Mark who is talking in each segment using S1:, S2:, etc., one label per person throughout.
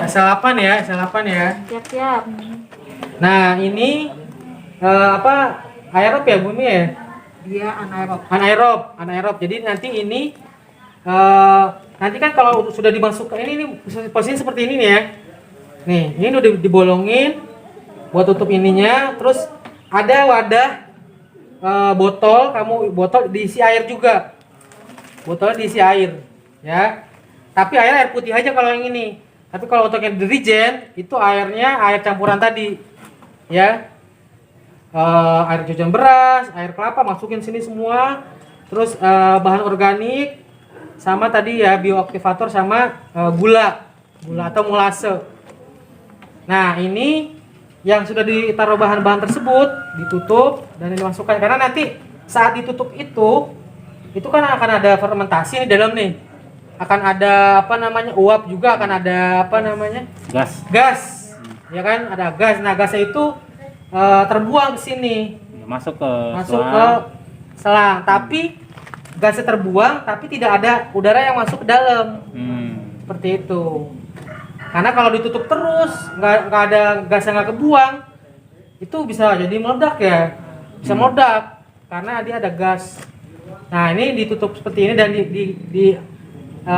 S1: Sel 8 ya, sel 8 ya.
S2: Siap-siap.
S1: Nah, ini apa? Aerob ya Bumi ya?
S3: Dia
S1: Anaerob. Jadi nanti ini nanti kan kalau sudah dimasukkan ini posisinya seperti ini nih ya. Nih, ini udah dibolongin buat tutup ininya, terus ada wadah botol diisi air juga. Botolnya diisi air, ya. Tapi air putih aja kalau yang ini. Tapi kalau untuk yang dirijen itu airnya air campuran tadi, ya. Air cucian beras, air kelapa masukin sini semua. Terus bahan organik sama tadi ya bioaktivator sama gula atau molase. Nah, ini yang sudah ditaruh bahan-bahan tersebut ditutup dan dimasukkan karena nanti saat ditutup itu kan akan ada fermentasi di dalam nih. Akan ada apa namanya? Uap juga akan ada apa namanya? Gas. Ya kan? Ada gas. Nah, gasnya itu terbuang ke sini. Masuk ke selang. Tapi gasnya terbuang tapi tidak ada udara yang masuk ke dalam. Seperti itu. Karena kalau ditutup terus, nggak ada gas yang nggak kebuang, itu bisa jadi meledak ya, bisa meledak karena dia ada gas. Nah, ini ditutup seperti ini dan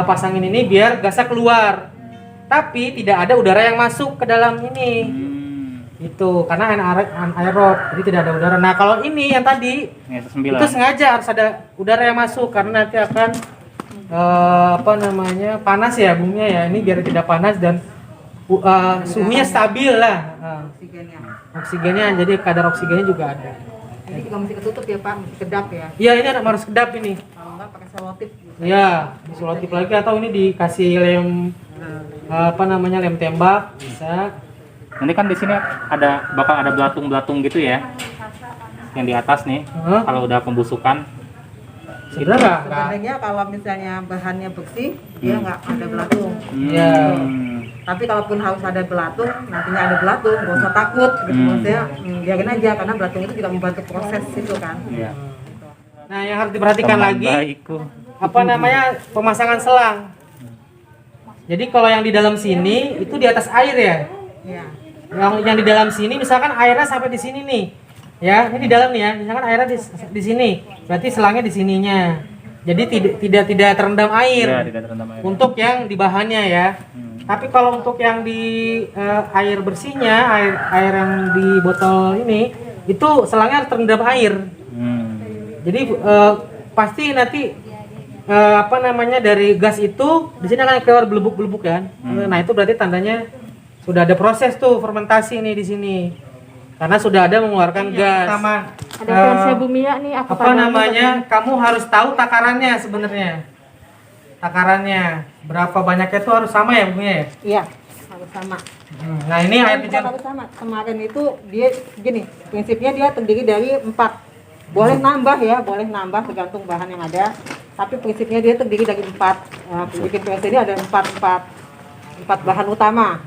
S1: pasangin ini biar gasnya keluar, tapi tidak ada udara yang masuk ke dalam ini. Itu karena anaerob, jadi tidak ada udara. Nah, kalau ini yang tadi itu sengaja harus ada udara yang masuk karena nanti akan panas ya buminya ya, ini biar tidak panas dan suhunya stabil lah, oksigennya jadi kadar oksigennya juga ada.
S3: Ini juga mesti ketutup ya Pak, mesti kedap ya.
S1: Iya, ini harus kedap ini.
S3: Kalau enggak pakai selotip.
S1: Iya, diselotip lagi atau ini dikasih lem lem tembak bisa.
S4: Nanti kan di sini bakal ada belatung gitu ya, yang di atas nih. Kalau udah pembusukan.
S3: Sebenarnya kalau misalnya bahannya bersih, dia nggak ada belatung.
S1: Iya.
S3: Tapi kalaupun harus ada belatung, nantinya ada belatung, nggak usah takut. Gitu maksudnya, biarin aja karena belatung itu juga membantu proses itu kan.
S4: Iya.
S1: Nah, yang harus diperhatikan lagi, pemasangan selang. Jadi kalau yang di dalam sini itu di atas air ya.
S3: Iya.
S1: Yang di dalam sini misalkan airnya sampai di sini nih. Ya, ini di dalam nih ya. Misalkan airnya di sini. Berarti selangnya di sininya. Jadi tidak terendam air.
S4: Ya, tidak terendam air.
S1: Untuk yang di bahannya ya. Tapi kalau untuk yang di air bersihnya, air yang di botol ini, itu selangnya harus terendam air. Jadi pasti nanti dari gas itu di sini akan keluar belubuk-belubuk kan. Nah, itu berarti tandanya sudah ada proses tuh fermentasi nih di sini. Karena sudah ada mengeluarkan gas.
S2: Ada versi Bumia nih
S1: kamu harus tahu takarannya sebenarnya. Takarannya berapa banyaknya itu harus sama ya Bumia ya?
S3: Iya, harus sama.
S1: Nah, ini air
S3: bukan harus sama. Kemarin itu dia gini, prinsipnya dia terdiri dari 4. Boleh nambah ya, boleh nambah tergantung bahan yang ada. Tapi prinsipnya dia terdiri dari 4. Bikin PLC ini ada 4 bahan utama.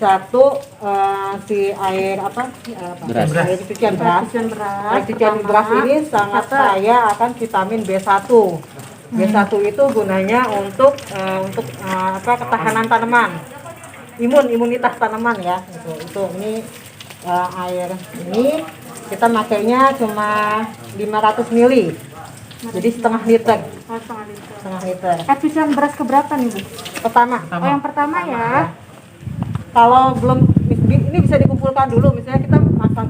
S3: Satu si air air cucian beras. Air cucian beras ini sangat kaya akan vitamin B1. B1 itu gunanya untuk ketahanan tanaman, imunitas tanaman ya. Itu ini air ini kita makainya cuma 500 ml. Jadi setengah liter. Setengah liter.
S2: Air cucian beras keberapa nih Bu?
S3: Pertama.
S2: Oh, yang pertama ya.
S3: Kalau belum ini bisa dikumpulkan dulu, misalnya kita masak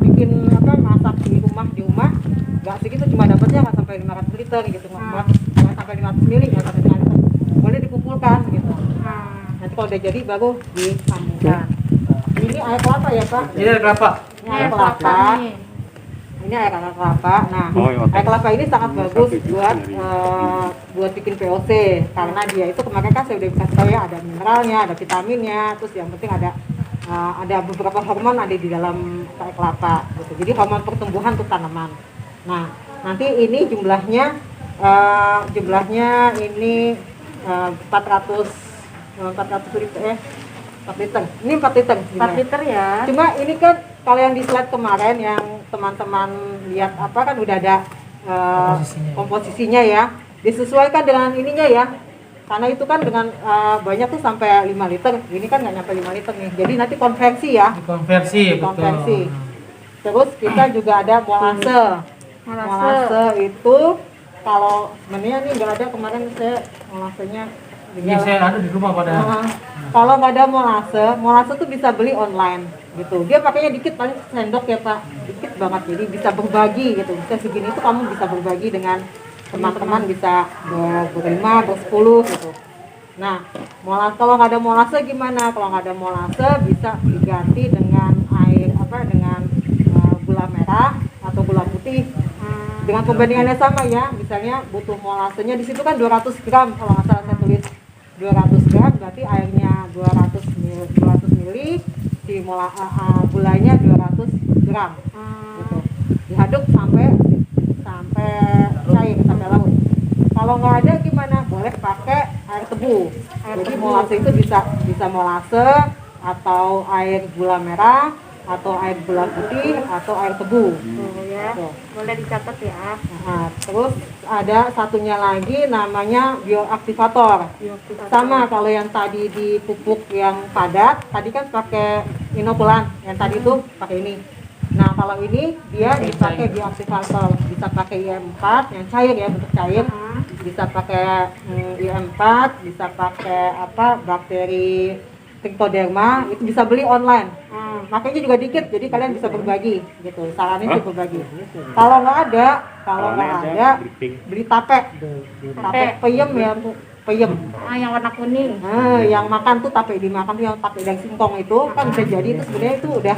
S3: di rumah nggak segitu, cuma dapatnya nggak sampai 500 liter gitu, nggak sampai 500 ml, nggak sampai 500 liter. Boleh dikumpulkan gitu. Nanti kalau udah jadi baru disambungkan. Ini air kelapa ya Pak?
S1: Ini air kelapa.
S3: Ini air kelapa. Ini air kelapa. Nah, air kelapa ini sangat bagus buat bikin VOC karena dia itu kemarin kan saya udah bisa tahu ya, ada mineralnya, ada vitaminnya, terus yang penting ada beberapa hormon ada di dalam air kelapa gitu. Jadi hormon pertumbuhan untuk tanaman. Nah, nanti ini jumlahnya ini 400 liter. 4 liter. Ini 4 liter.
S2: 4 liter ya.
S3: Cuma ini kan kalau yang di slide kemarin yang teman-teman lihat kan udah ada komposisinya ya. Disesuaikan dengan ininya ya. Karena itu kan dengan banyak tuh sampai 5 liter. Ini kan nggak nyampe 5 liter nih. Jadi nanti konversi ya.
S1: Dikonversi,
S3: Konversi.
S1: betul.
S3: Terus kita juga ada molase. Molase itu kalau sebenarnya nih nggak ada, kemarin saya molasenya
S1: Ini saya ada di rumah pada.
S3: kalau nggak ada molase tuh bisa beli online gitu. Dia pakainya dikit, paling sendok ya Pak, dikit banget. Jadi bisa berbagi gitu. Bisa segini tuh kamu bisa berbagi dengan teman-teman, bisa berlima, bersepuluh gitu. Nah, molase, kalau nggak ada molase gimana? Kalau nggak ada molase bisa diganti dengan air dengan gula merah atau gula putih. Dengan perbandingannya sama ya, misalnya butuh molasenya di situ kan 200 gram, kalau nggak salah saya tulis 200 gram, berarti airnya 200 mili, si gulanya 200 gram, gitu. Diaduk sampai cair, sampai larut. Kalau nggak ada gimana? Boleh pakai air tebu. Jadi molase itu bisa molase atau air gula merah atau air gula putih atau air tebu.
S2: Ya.
S3: Tuh.
S2: Boleh dicatat ya.
S3: Nah, terus ada satunya lagi namanya bioaktivator. Sama kalau yang tadi di pupuk yang padat, tadi kan pakai inokulan, yang tadi itu pakai ini. Nah, kalau ini dia dipakai bioaktivator, bisa pakai IM4 yang cair ya, bentuk cair. Bisa pakai IM4, bisa pakai bakteri Trichoderma, itu bisa beli online. Makanya juga dikit, jadi kalian bisa berbagi gitu. Sarannya sih berbagi. Kalau nggak ada, beli tape peyem ya, peyem.
S2: Yang warna kuning.
S3: Yang makan tuh tape dimakan tuh, yang tape dan singkong itu kan bisa jadi itu sebenarnya itu udah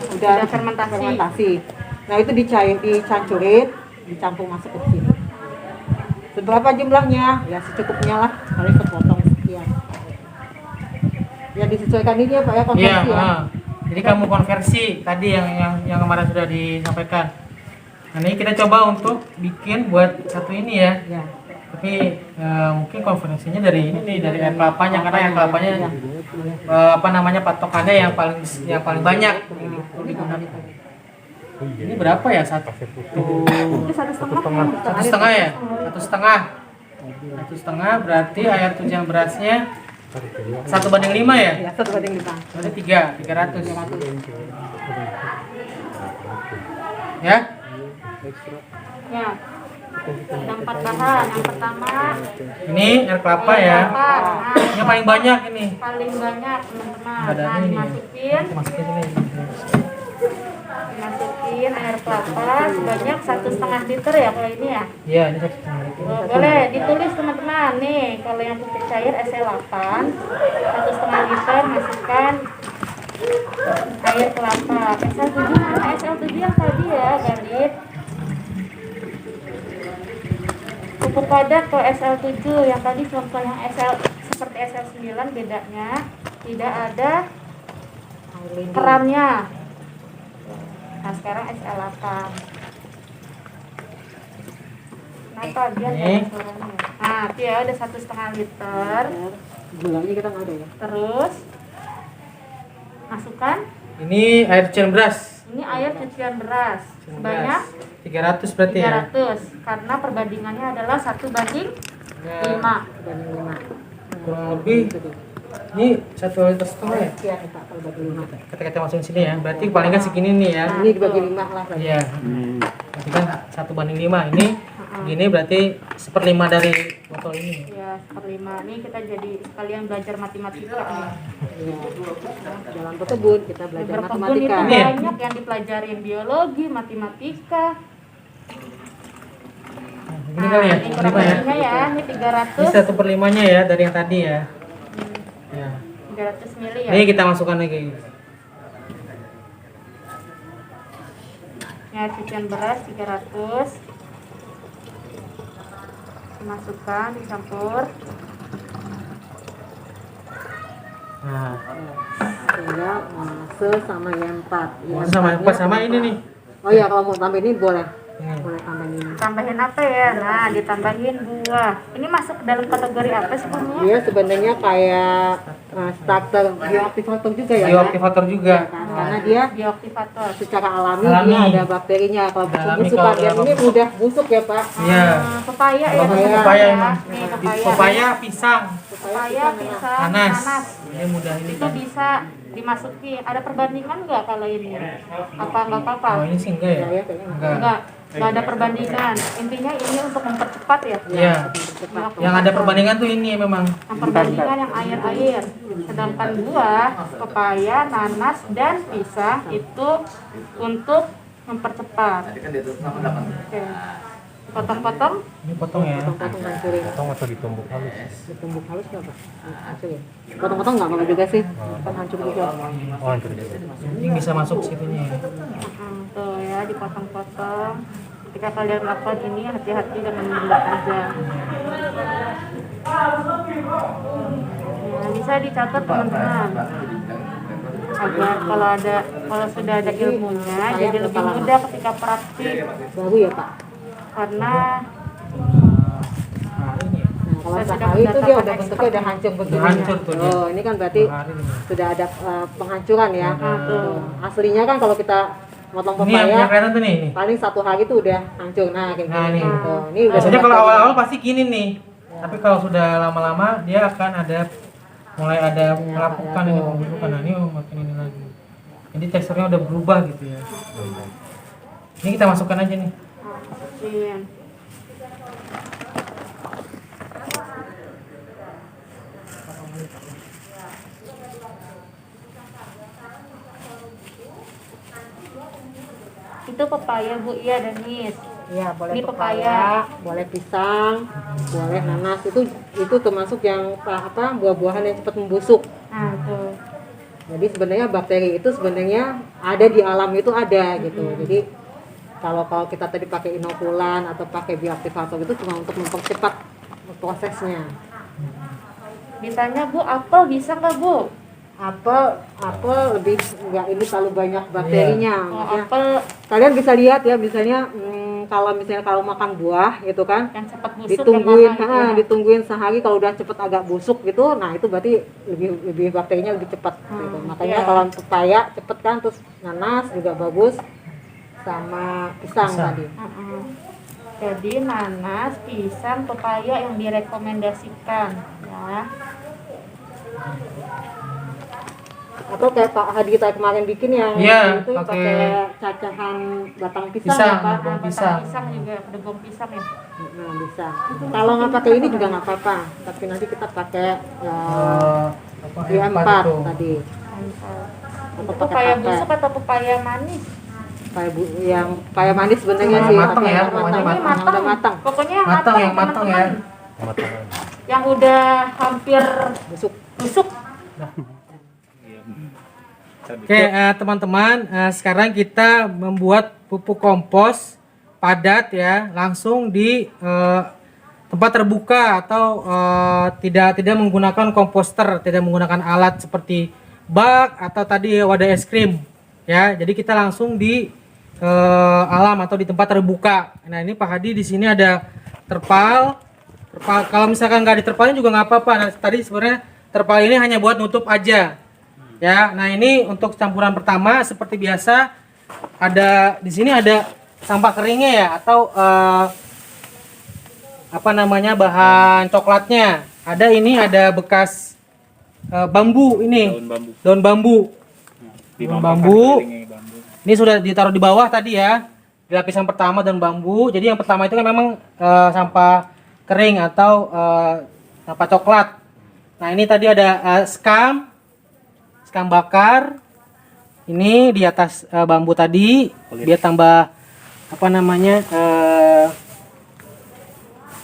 S3: fermentasi. Nah itu dicancurin, dicampur masuk ke sini. Seberapa jumlahnya? Ya secukupnya lah, kalian sepotong sekian. Ya disesuaikan ini ya Pak ya, konversi ya.
S1: Jadi kamu konversi tadi yang kemarin sudah disampaikan. Nah ini kita coba untuk bikin buat satu ini ya. Tapi mungkin konferensinya dari ini nih, dari air kelapanya, karena air kelapanya patokannya yang paling banyak. Ini berapa ya? Satu setengah ya? Satu setengah berarti air tujuan berasnya 1:5 ya?
S3: Ya, 1:5.
S1: Berarti 300. Ya?
S2: Ya. Ada 4 bahan. Yang pertama
S1: Ini air kelapa ya. Ini yang paling banyak ini.
S2: paling banyak teman-teman.
S1: Ada
S2: Nah,
S1: ini.
S2: dimasukin air kelapa sebanyak 1,5 liter ya kalau ini ya.
S1: Iya, ini 1,5.
S2: Boleh ditulis teman-teman nih, kalau yang pupuk cair SL8 1,5 liter, masukkan air kelapa. SL7 mana? SL7 yang tadi ya, Gadit. Pupuk padat kalau SL7, yang tadi contoh yang SL seperti SL9, bedanya tidak ada kerannya. Nah sekarang SL8. Kenapa dia nggak ada suaranya? Nah dia udah 1,5 liter.
S3: Gulanya kita nggak ada ya.
S2: Terus masukkan.
S1: Ini air cucian beras.
S2: Ini air cucian beras sebanyak
S1: 300 berarti ya.
S2: 300 karena perbandingannya adalah 1:5.
S1: Kurang lebih ini 1,5 liter ya.
S3: Iya Pak, kalau bagi 5.
S1: Kita masukin sini ya. Berarti paling kan segini nih ya.
S3: Ini dibagi 5 lah.
S1: Iya. Berarti kan 1:5. Ini gini berarti 1/5 dari botol ini.
S2: Ya 1/5. Ini kita jadi sekalian belajar matematika nih.
S3: Iya. Jalan berkebun kita belajar
S2: Berkebun
S3: matematika.
S2: itu
S1: Iya.
S2: banyak yang dipelajarin, biologi, matematika.
S1: Ini kali ya.
S2: Ini
S1: 1/5 ya.
S2: kurang ya. Ini
S1: Ini
S2: 300.
S1: 1/5-nya ya dari yang tadi ya. Ya.
S2: 300 mili ya.
S1: Ini kita masukkan lagi.
S2: Ya, cucian beras 300. Dimasukkan, dicampur.
S1: Nah,
S3: Tinggal molase sama yang 4.
S1: sama ini nih.
S3: Oh iya, kalau mau tambah ini boleh.
S1: Ini.
S3: Boleh tambah ini.
S2: Tambahin apa ya? Nah, ditambahin buah. Ini masuk dalam kategori apa sih, Bumi?
S3: Dia sebenarnya kayak starter bioaktivator juga ya.
S1: Bioaktivator juga.
S3: Kan? karena dia
S2: Bioaktivator.
S3: secara alami,
S1: Alami.
S3: dia ada bakterinya. Kalau
S1: Ada alami,
S3: busuk
S1: kalau
S3: dan
S1: ada
S3: ini mudah busuk ya Pak.
S1: Iya.
S2: Pepaya ya.
S1: Bagus
S3: Pepaya.
S1: pepaya
S2: ya.
S1: emang.
S2: Nih,
S1: Pepaya, pisang,
S2: Pepaya, pisang,
S1: nanas.
S2: nanas.
S1: Ini mudah ini
S2: Itu
S1: kan.
S2: bisa dimasuki. Ada perbandingan nggak kalau ini? Apa nggak apa-apa?
S1: Oh, ini sih enggak ya?
S3: Ya, kayaknya
S1: Enggak.
S2: Nggak ada perbandingan. Intinya ini untuk mempercepat ya.
S1: Iya.
S3: cepat.
S1: Yang ada perbandingan tuh ini memang.
S2: Yang perbandingan yang air-air. Sedangkan buah, pepaya, nanas, dan pisang itu untuk mempercepat. Oke. Potong-potong.
S1: Ini potong ya.
S3: Potong-potong hancurin.
S4: Potong atau ditumbuk halus?
S3: Ditumbuk halus nggak Pak? Hancurin. Potong-potong nggak apa juga sih. Kan hancur juga.
S4: Oh, hancur juga.
S1: Ini bisa masuk situnya ya.
S2: Tuh ya, dipotong-potong. Ketika kalian melakukan ini, hati-hati dengan membuat aja. Ya, bisa dicatat teman-teman. Agar kalau sudah ada ilmunya, jadi lebih mudah ketika praktik.
S3: Baru ya Pak.
S2: Karena
S1: Nah, ini ya.
S3: Nah, kalau
S2: Saya sudah
S3: sehari itu dia udah
S2: mendatangkan
S3: bentuknya udah hancur begini.
S1: Udah hancur tuh dia.
S3: Oh, ini kan berarti
S1: Hari ini.
S3: sudah ada penghancuran ya.
S1: Nah,
S3: Tuh. Aslinya kan kalau kita motong
S1: Ini yang
S3: pepaya
S1: kelihatan tuh nih.
S3: paling 1 hari itu udah hancur. Nah, kayak
S1: Nah,
S3: gini.
S1: ini.
S3: Tuh. Ini udah
S1: Biasanya kalau
S3: seperti
S1: awal-awal pasti gini nih. Tapi kalau sudah lama-lama dia akan ada mulai ada melakukan ini pembentukan. Nah, ini makin ini lagi. Jadi teksturnya udah berubah gitu ya. Ini kita masukkan aja nih.
S2: masukin. Itu pepaya Bu, iya Danis.
S3: Iya, boleh
S2: Ini
S3: pepaya, boleh pisang, boleh nanas. Itu termasuk yang buah-buahan yang cepat membusuk.
S2: Nah, tuh.
S3: Jadi sebenarnya bakteri itu sebenarnya ada di alam itu ada gitu. Jadi kalau kita tadi pakai inokulan atau pakai bioaktivator itu cuma untuk mempercepat prosesnya.
S2: Ditanya Bu, apel bisa nggak Bu?
S3: Apel lebih nggak ini terlalu banyak bakterinya.
S2: Oh,
S3: Maksudnya,
S2: apel
S3: kalian bisa lihat ya misalnya kalau makan buah gitu kan,
S2: yang cepat busuk
S3: ditungguin
S2: yang mahal itu.
S3: ditungguin sehari, kalau udah cepet agak busuk gitu, nah itu berarti lebih bakterinya lebih cepat gitu. Makanya
S2: iya.
S3: kalau pepaya cepet kan, terus nanas juga bagus, sama pisang tadi.
S2: Jadi nanas, pisang, pepaya yang direkomendasikan ya.
S3: Atau kayak Pak Hadi kita kemarin bikin yang
S1: Iya,
S3: itu
S1: pakai
S3: pakai cacahan batang pisang,
S1: pisang.
S3: ya Pak.
S1: Bom
S2: Batang
S1: pisang.
S2: pisang juga, ada bom pisang ya.
S3: Nah, bisa. Kalau nggak pakai ini juga nggak apa-apa, tapi nanti kita pakai
S1: Apa
S3: B4
S1: itu?
S3: tadi.
S2: Itu
S3: Atau pakai
S2: pepaya
S3: pakai.
S2: busuk atau pepaya manis?
S3: Yang kayak manis sebenarnya
S1: Yang
S3: sih.
S1: matang
S3: pakai
S1: ya,
S3: yang
S1: pokoknya
S3: matang.
S2: Ini
S3: Yang udah matang,
S2: Pokoknya yang
S1: Matang,
S2: matang,
S1: yang matang ya.
S2: teman-teman. Yang udah hampir
S3: busuk.
S2: busuk.
S1: Oke, teman-teman, sekarang kita membuat pupuk kompos padat ya, langsung di tempat terbuka atau tidak menggunakan komposter, tidak menggunakan alat seperti bak atau tadi wadah es krim ya. Jadi kita langsung di alam atau di tempat terbuka. Nah, ini Pak Hadi di sini ada terpal. Kalau misalkan nggak diterpalin juga nggak apa-apa. Nah, tadi sebenarnya terpal ini hanya buat nutup aja. Ya, nah ini untuk campuran pertama seperti biasa ada di sini ada sampah keringnya ya atau bahan coklatnya. Ada bekas bambu ini. Daun bambu. Daun bambu. Ini sudah ditaruh di bawah tadi ya. Di lapisan pertama daun bambu. Jadi yang pertama itu kan memang sampah kering atau sampah coklat. Nah, ini tadi ada skam bakar ini di atas bambu tadi biar tambah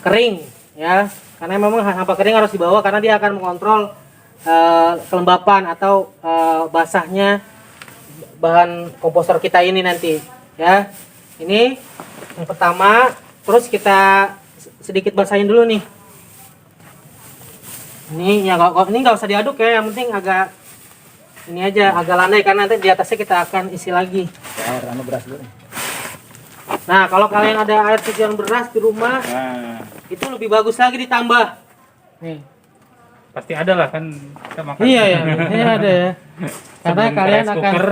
S1: kering ya, karena memang sampah kering harus dibawa karena dia akan mengontrol kelembapan atau basahnya bahan komposter kita ini nanti ya. Ini yang pertama, terus kita sedikit basahin dulu nih. Ini ya, ini nggak usah diaduk ya, yang penting agak ini aja, agak landai karena nanti di atasnya kita akan isi lagi.
S4: Air beras dulu.
S1: Nah, kalau kalian ada air cucian beras di rumah, itu lebih bagus lagi ditambah. Nih.
S4: Pasti ada lah kan kita makan.
S1: Iya ya, biasanya ada ya. Karena
S4: Sebelum
S1: kalian
S4: rice
S1: akan
S4: cooker,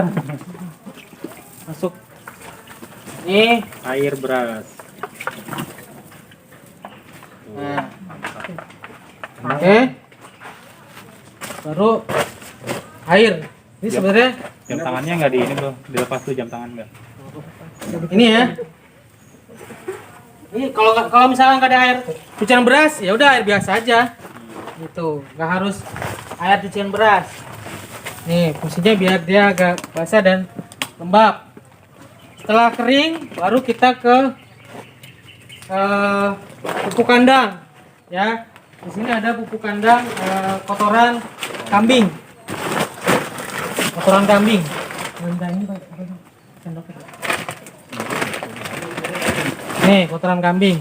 S1: masuk ini.
S4: air beras.
S1: Nah. Oke. Baru air. Ini sebenarnya
S4: Jam tangannya nggak di ini bro, dilepas tuh jam tangan nggak?
S1: ini ya. Ini kalau misalkan nggak ada air cucian beras, ya udah air biasa aja. Gitu, nggak harus air cucian beras. Nih, fungsinya biar dia agak basah dan lembab. Setelah kering, baru kita ke pupuk kandang. Ya, di sini ada pupuk kandang kotoran kambing. Kotoran kambing. Nih, kotoran kambing.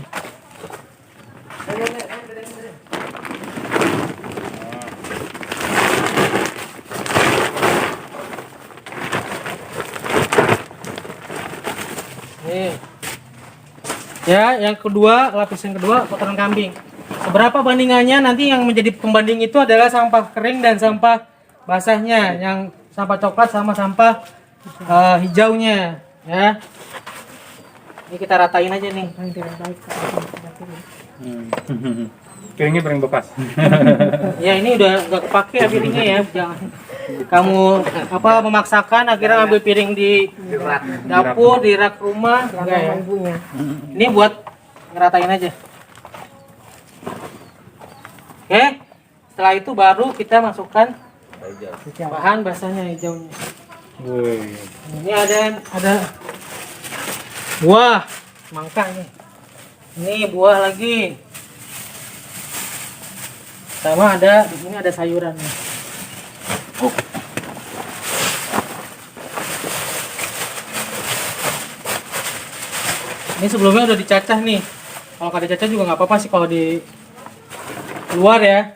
S1: Nih. Ya, yang kedua, lapisan kedua kotoran kambing. Seberapa bandingannya nanti yang menjadi pembanding itu adalah sampah kering dan sampah basahnya, yang sampah coklat sama sampah hijaunya, ya. Ini kita ratain aja nih.
S4: Piringnya piring bekas.
S1: Ya ini udah nggak kepake ya piringnya ya, jangan kamu memaksakan akhirnya ngambil piring di dapur, di rak rumah, enggak ya. Ini buat ngeratain aja. Oke, setelah itu baru kita masukkan bahan basahnya hijaunya.
S4: Woi.
S1: Ini ada buah semangka nih. Ini buah lagi. Sama ada di sini ada sayuran nih. Ini sebelumnya udah dicacah nih. Kalau nggak dicacah juga nggak apa-apa sih kalau di luar ya.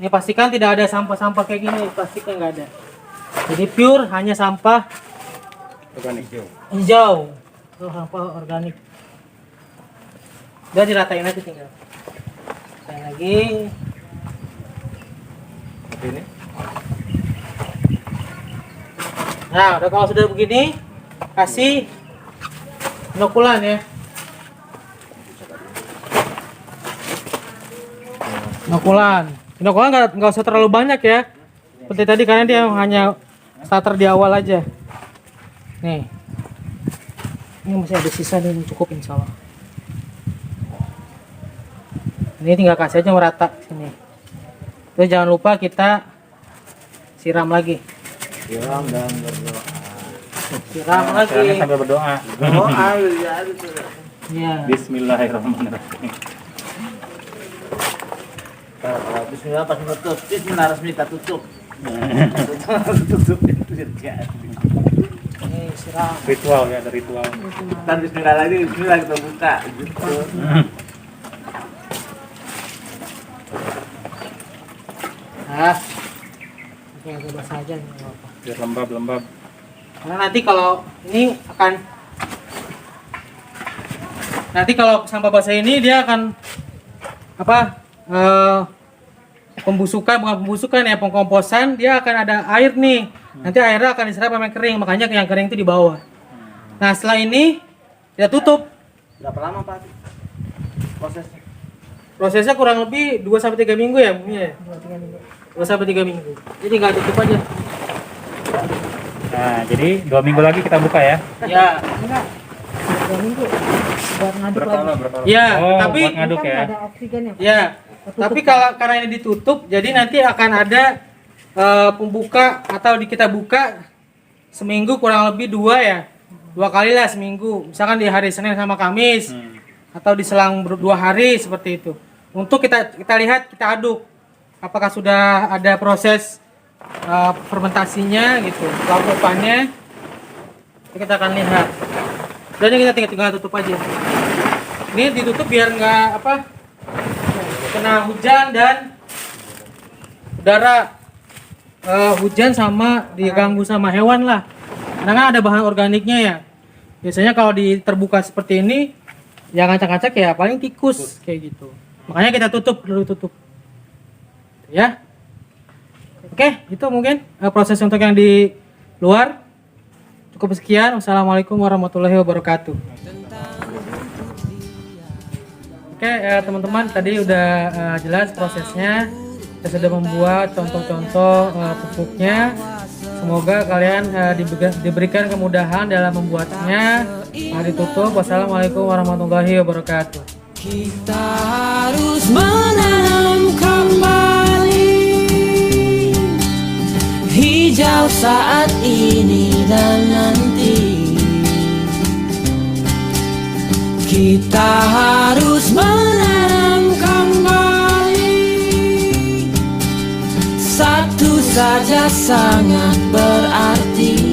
S1: Ini pastikan tidak ada sampah-sampah kayak gini, pastikan nggak ada. Jadi pure hanya sampah
S4: Organik.
S1: hijau. Itu sampah organik. Udah diratain aja tinggal. Ratain lagi.
S4: Seperti ini.
S1: Nah, udah kalau sudah begini, kasih inokulan ya. Inokulan nggak usah terlalu banyak ya. Seperti tadi karena dia hanya starter di awal aja. Nih, ini masih ada sisa dan cukup insya Allah. Ini tinggal kasih aja merata sini. Terus jangan lupa kita siram lagi.
S5: Siram dan berdoa.
S1: Siram lagi.
S4: Caranya sambil berdoa.
S5: Doa ya itu.
S1: Iya.
S4: Bismillahirrahmanirrahim.
S5: Kalau Bismillah pas tutup, Bismillah resmi kita tutup. Tutup itu jadi.
S1: Ini siram.
S4: Ritual ya, ada ritual.
S5: Dan Bismillah lagi, Bismillah kita buka gitu.
S1: Nah, oke agak basah aja nih, nggak apa-apa.
S4: Biar lembab.
S1: Karena nanti kalau sampah basah ini dia akan bukan pembusukan ya, pengkomposan, dia akan ada air nih. Nanti airnya akan diserap sama yang kering, makanya yang kering itu di bawah. Nah, setelah ini kita tutup.
S5: Berapa lama Pak prosesnya?
S1: Prosesnya kurang lebih 2 sampai 3 minggu ya, Bu? Iya. 2 sampai 3 minggu. Jadi nggak tutup aja.
S4: Nah, jadi 2 minggu lagi kita buka ya.
S1: Ya.
S3: Enggak. 2 minggu. Buat ngaduk
S4: Berapa
S3: lagi.
S4: lama? Berapa lama?
S1: Ya,
S4: Oh,
S1: tapi
S4: buat ngaduk
S3: Kan
S4: ya.
S3: ada oksigennya.
S1: ya, tapi kalau karena ini ditutup, jadi nanti akan ada pembuka atau kita buka seminggu kurang lebih 2 ya. 2 kali lah seminggu. Misalkan di hari Senin sama Kamis atau di selang 2 hari seperti itu. Untuk kita lihat, kita aduk apakah sudah ada proses fermentasinya gitu, lakukannya kita akan lihat. Dan kita tinggal tutup aja. Ini ditutup biar nggak kena hujan dan udara, hujan sama diganggu sama hewan lah. Karena kan ada bahan organiknya ya. Biasanya kalau terbuka seperti ini, yang ngacak-ngacak ya paling tikus kayak gitu. Makanya kita tutup, perlu tutup. ya. Oke, itu mungkin proses untuk yang di luar. Cukup sekian. Wassalamualaikum warahmatullahi wabarakatuh. Oke, teman-teman, tadi udah jelas prosesnya. Kita sudah membuat contoh-contoh pupuknya. Semoga kalian diberikan kemudahan dalam membuatnya. Mari tutup. Wassalamualaikum warahmatullahi wabarakatuh.
S6: Kita harus menanam kembali hijau saat ini dan nanti. Kita harus menanam kembali satu saja sangat berarti.